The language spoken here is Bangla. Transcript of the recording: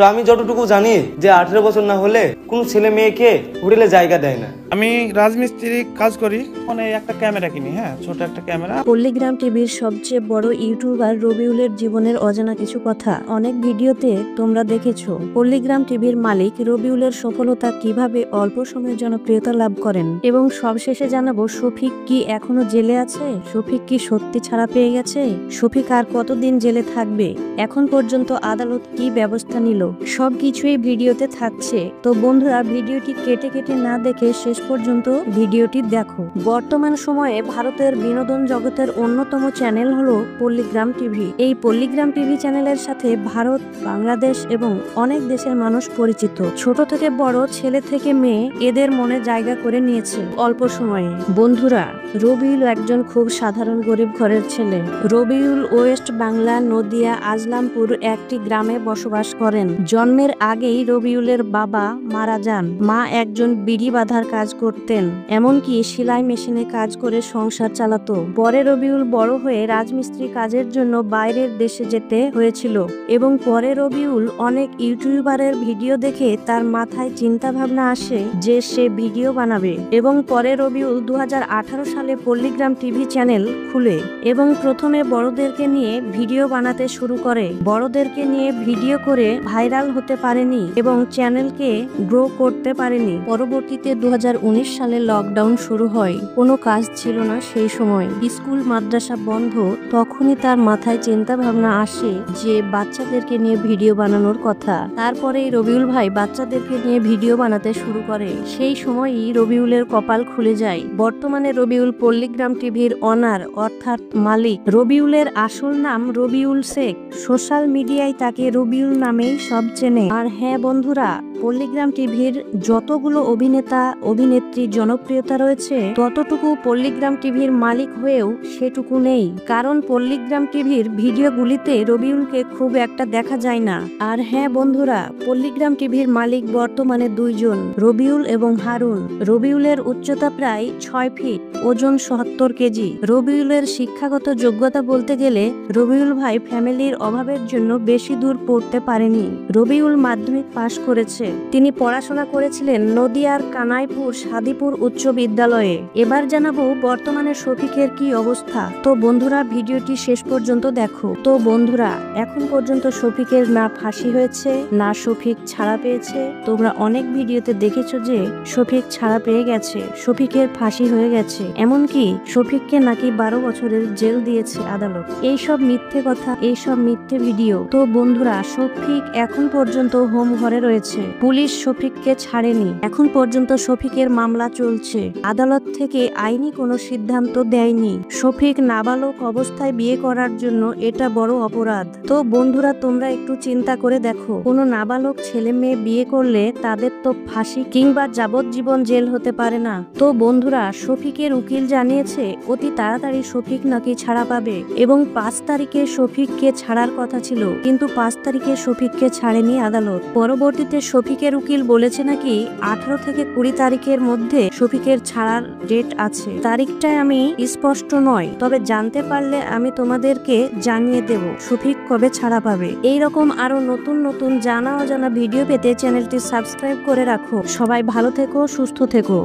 তো আমি যতটুকু জানি যে 18 বছর না হলে কোনো ছেলে মেয়েকে হোটেলে জায়গা দেয় না। আমি রাজমিস্ত্রি কাজ করি, মানে একটা ক্যামেরা কিনি, হ্যাঁ, ছোট একটা ক্যামেরা। পল্লীগ্রাম টিভির সবচেয়ে বড় ইউটিউবার রবিউলের জীবনের অজানা কিছু কথা অনেক ভিডিওতে তোমরা দেখেছো। পল্লীগ্রাম টিভির মালিক রবিউলের সফলতা কিভাবে অল্প সময়ের জনপ্রিয়তা লাভ করেন এবং সবশেষে জানাবো শফিক কি এখনো জেলে আছে, শফিক কি সত্যি ছাড়া পেয়ে গেছে, শফিক আর কতদিন জেলে থাকবে, এখন পর্যন্ত আদালত কি ব্যবস্থা নিল, সবকিছুই ভিডিওতে থাকছে। তো বন্ধুরা, ভিডিওটি কেটে কেটে না দেখে শেষ পর্যন্ত ভিডিওটি দেখো। বর্তমান সময়ে ভারতের বিনোদন জগতের অন্যতম চ্যানেল হলো পল্লীগ্রাম টিভি। এই পল্লীগ্রাম টিভি চ্যানেলের সাথে ভারত, বাংলাদেশ এবং অনেক দেশের মানুষ পরিচিত। ছোট থেকে বড়, ছেলে থেকে মেয়ে এদের মনে জায়গা করে নিয়েছে অল্প সময়ে। বন্ধুরা, রবিউল একজন খুব সাধারণ গরিব ঘরের ছেলে। রবিউল ওয়েস্ট বাংলা নদিয়া আজলামপুর একটি গ্রামে বসবাস করেন। জন্মের আগেই রবিউলের বাবা মারা যান। মা একজন বিড়ি বাঁধার কাজ করতেন, এমনকি সেলাই মেশিনে কাজ করে সংসার চালাতো। পরে রবিউল বড় হয়ে রাজমিস্ত্রি কাজের জন্য বাইরের দেশে যেতে হয়েছিল এবং পরে রবিউল অনেক ইউটিউবারের ভিডিও দেখে তার মাথায় চিন্তা ভাবনা আসে যে সে ভিডিও বানাবে এবং পরে রবিউল 2018 সালে পল্লীগ্রাম টিভি চ্যানেল খুলে এবং প্রথমে বড়দেরকে নিয়ে ভিডিও বানাতে শুরু করে। বড়দেরকে নিয়ে ভিডিও করে ভাইরাল হতে পারেনি এবং চ্যানেলকে গ্রো করতে পারেনি। পরবর্তীতে 2019 সালে লকডাউন শুরু হয়। কোনো কাজ ছিল না সেই সময়, স্কুল মাদ্রাসা বন্ধ। তখনই তার মাথায় চিন্তা ভাবনা আসে যে বাচ্চাদেরকে নিয়ে ভিডিও বানানোর কথা। তারপরেই রবিউল ভাই বাচ্চাদেরকে নিয়ে ভিডিও বানাতে শুরু করে। সেই সময়ই রবিউলের কপাল খুলে যায়। বর্তমানে রবিউল পল্লীগ্রাম টিভির অনার অর্থাৎ মালিক। রবিউলের আসল নাম রবিউল শেখ। সোশ্যাল মিডিয়ায় তাকে রবিউল নামেই সব চেনে। আর হ্যাঁ বন্ধুরা, পল্লীগ্রাম টিভির যতগুলো অভিনেতা অভিনেত্রী জনপ্রিয়তা রয়েছে ততটুকু পল্লীগ্রাম টিভির মালিক হয়েও সেটুকু নেই। কারণ পল্লীগ্রাম টিভির ভিডিওগুলিতে রবিউলকে খুব একটা দেখা যায় না। আর হ্যাঁ বন্ধুরা, পল্লীগ্রাম টিভির মালিক বর্তমানে দুইজন, রবিউল এবং হারুন। রবিউলের উচ্চতা প্রায় 6 ফিট, ওজন 70 কেজি। রবিউলের শিক্ষাগত যোগ্যতা বলতে গেলে রবিউল ভাই ফ্যামিলির অভাবের জন্য বেশি দূর পড়তে পারেনি। রবিউল মাধ্যমিক পাশ করেছে। তিনি পড়াশোনা করেছিলেন নদিয়ার কানাইপুর সাদিপুর উচ্চ বিদ্যালয়ে। এবার জানাবো বর্তমানে শফিকের কি অবস্থা। তো বন্ধুরা, ভিডিওটি শেষ পর্যন্ত দেখো। তো বন্ধুরা, এখন পর্যন্ত শফিকের না ফাঁসি হয়েছে না শফিক ছাড়া পেয়েছে। তোমরা অনেক ভিডিওতে দেখেছো যে শফিক ছাড়া পেয়ে গেছে, শফিকের ফাঁসি হয়ে গেছে, এমনকি শফিককে নাকি 12 বছরের জেল দিয়েছে আদালত। এইসব মিথ্যে কথা, এইসব মিথ্যে ভিডিও। তো বন্ধুরা, শফিক এখন পর্যন্ত হোম ঘরে রয়েছে। পুলিশ শফিককে ছাড়েনি। এখন পর্যন্ত শফিকের মামলা চলছে। আদালত থেকে আইনি কোনো সিদ্ধান্ত দেয়নি। শফিক নাবালক অবস্থায় বিয়ে করার জন্য এটা বড় অপরাধ। তো বন্ধুরা, তোমরা একটু চিন্তা করে দেখো, কোনো নাবালক ছেলে মেয়ে বিয়ে করলে তাদের তো ফাঁসি কিংবা যাবজ্জীবন জেল হতে পারে না। তো বন্ধুরা, শফিকের উকিল জানিয়েছে অতি তাড়াতাড়ি শফিক নাকি ছাড়া পাবে এবং 5 তারিখে শফিককে ছাড়ার কথা ছিল, কিন্তু 5 তারিখে শফিককে ছাড়েনি আদালত। পরবর্তীতে শফিকের উকিল বলেছে নাকি 18 থেকে 20 তারিখের মধ্যে শফিকের ছাড়ার ডেট আছে। তারিখটা আমি স্পষ্ট নয়, তবে জানতে পারলে আমি তোমাদেরকে জানিয়ে দেব শফিক কবে ছাড়া পাবে। এইরকম আরো নতুন নতুন জানা অজানা ভিডিও পেতে চ্যানেলটি সাবস্ক্রাইব করে রাখো। সবাই ভালো থেকো, সুস্থ থেকো।